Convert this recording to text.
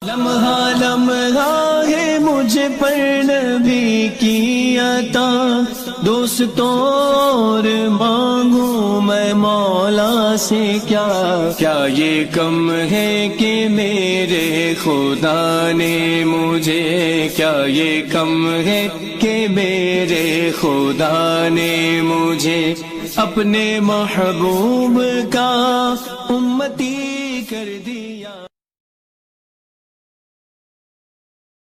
लम्हा लम्हा है मुझे पर नबी की अता, दोस्तों और मांगू मैं मौला से क्या। क्या ये कम है कि मेरे खुदा ने मुझे, क्या ये कम है कि मेरे खुदा ने मुझे अपने महबूब का उम्मती कर दिया।